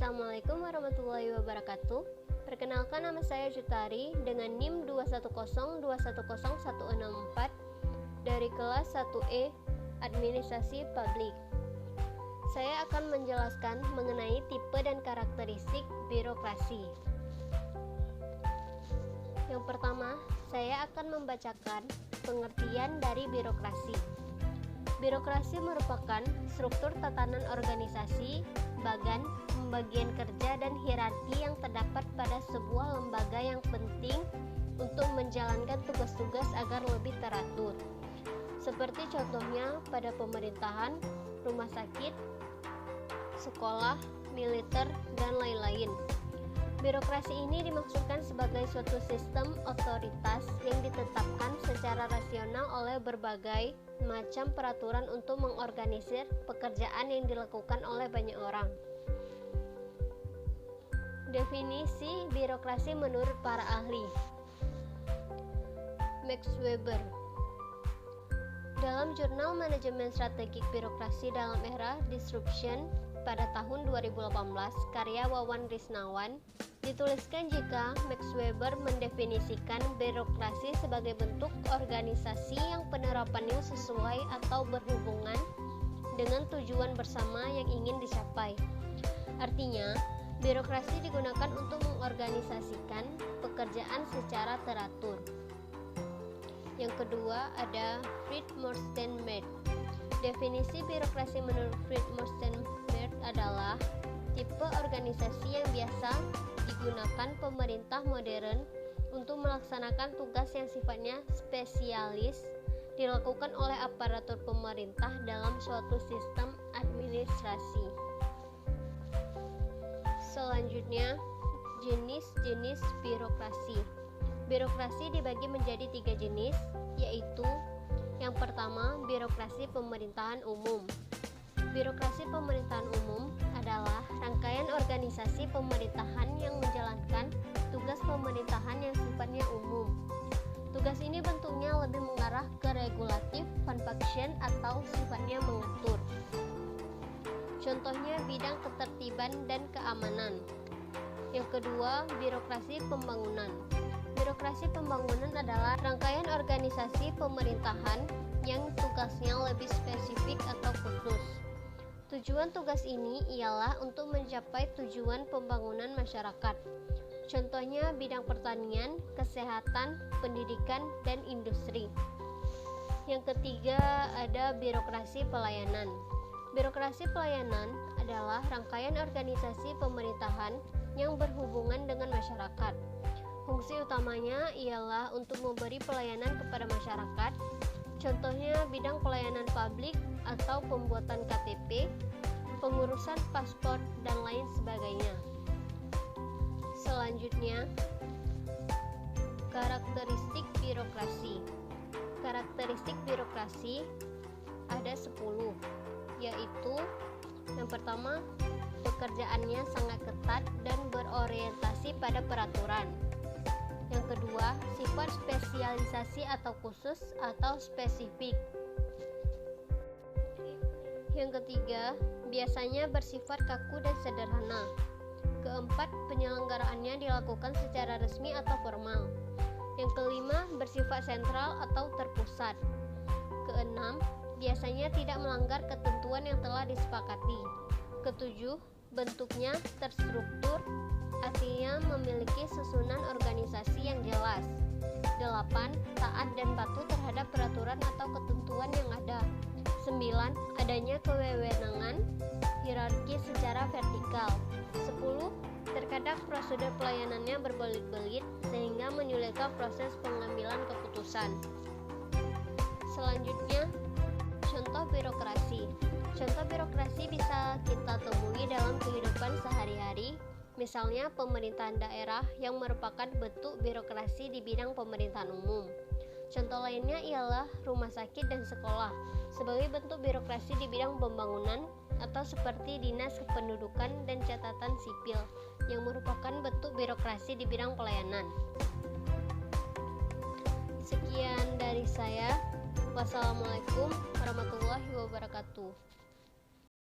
Assalamualaikum warahmatullahi wabarakatuh. Perkenalkan, nama saya Jutari dengan NIM 210210164 dari kelas 1E Administrasi Publik. Saya akan menjelaskan mengenai tipe dan karakteristik birokrasi. Yang pertama, saya akan membacakan pengertian dari birokrasi. Birokrasi merupakan struktur tatanan organisasi, bagan, pembagian kerja, dan hierarki yang terdapat pada sebuah lembaga yang penting untuk menjalankan tugas-tugas agar lebih teratur. Seperti contohnya pada pemerintahan, rumah sakit, sekolah, militer, dan lain-lain. Birokrasi ini dimaksudkan sebagai suatu sistem otoritas yang ditetapkan secara rasional oleh berbagai macam peraturan untuk mengorganisir pekerjaan yang dilakukan oleh banyak orang. Definisi birokrasi menurut para ahli. Max Weber. Dalam jurnal Manajemen Strategik Birokrasi dalam Era Disruption pada tahun 2018, karya Wawan Risnawan, dituliskan jika Max Weber mendefinisikan birokrasi sebagai bentuk organisasi yang penerapannya sesuai atau berhubungan dengan tujuan bersama yang ingin dicapai. Artinya, birokrasi digunakan untuk mengorganisasikan pekerjaan secara teratur. Yang kedua ada Fred Morstenmerd. Definisi birokrasi menurut Fred Morstenmerd adalah tipe organisasi yang biasa digunakan pemerintah modern untuk melaksanakan tugas yang sifatnya spesialis dilakukan oleh aparatur pemerintah dalam suatu sistem administrasi. Selanjutnya, jenis-jenis birokrasi. Birokrasi dibagi menjadi 3 jenis, yaitu yang pertama, birokrasi pemerintahan umum. Birokrasi pemerintahan umum adalah rangkaian organisasi pemerintahan yang menjalankan tugas pemerintahan yang sifatnya umum. Tugas ini bentuknya lebih mengarah ke regulatif, function, atau sifatnya mengatur. Contohnya bidang ketertiban dan keamanan. Yang kedua, birokrasi pembangunan. Birokrasi pembangunan adalah rangkaian organisasi pemerintahan yang tugasnya lebih spesifik atau khusus. Tujuan tugas ini ialah untuk mencapai tujuan pembangunan masyarakat. Contohnya bidang pertanian, kesehatan, pendidikan, dan industri. Yang ketiga ada birokrasi pelayanan. Birokrasi pelayanan adalah rangkaian organisasi pemerintahan yang berhubungan dengan masyarakat. Fungsi utamanya ialah untuk memberi pelayanan kepada masyarakat. Contohnya bidang pelayanan publik atau pembuatan KTP, pengurusan paspor, dan lain sebagainya. Selanjutnya, karakteristik birokrasi. Karakteristik birokrasi ada 10, yaitu yang pertama, pekerjaannya sangat ketat dan berorientasi pada peraturan. Yang kedua, sifat spesialisasi atau khusus atau spesifik. Yang ketiga, biasanya bersifat kaku dan sederhana. Keempat, penyelenggaraannya dilakukan secara resmi atau formal. Yang kelima, bersifat sentral atau terpusat. Keenam, biasanya tidak melanggar ketentuan yang telah disepakati. Ketujuh, bentuknya terstruktur, artinya memiliki susunan organisasi yang jelas. 8. Taat dan patuh terhadap peraturan atau ketentuan yang ada. 9. Adanya kewenangan hierarki secara vertikal. 10. Terkadang prosedur pelayanannya berbelit-belit sehingga menyulitkan proses pengambilan keputusan. Selanjutnya, contoh birokrasi. Contoh birokrasi bisa kita temui dalam kehidupan sehari-hari. Misalnya pemerintahan daerah yang merupakan bentuk birokrasi di bidang pemerintahan umum. Contoh lainnya ialah rumah sakit dan sekolah sebagai bentuk birokrasi di bidang pembangunan, atau seperti dinas kependudukan dan catatan sipil yang merupakan bentuk birokrasi di bidang pelayanan. Sekian dari saya. Wassalamualaikum warahmatullahi wabarakatuh.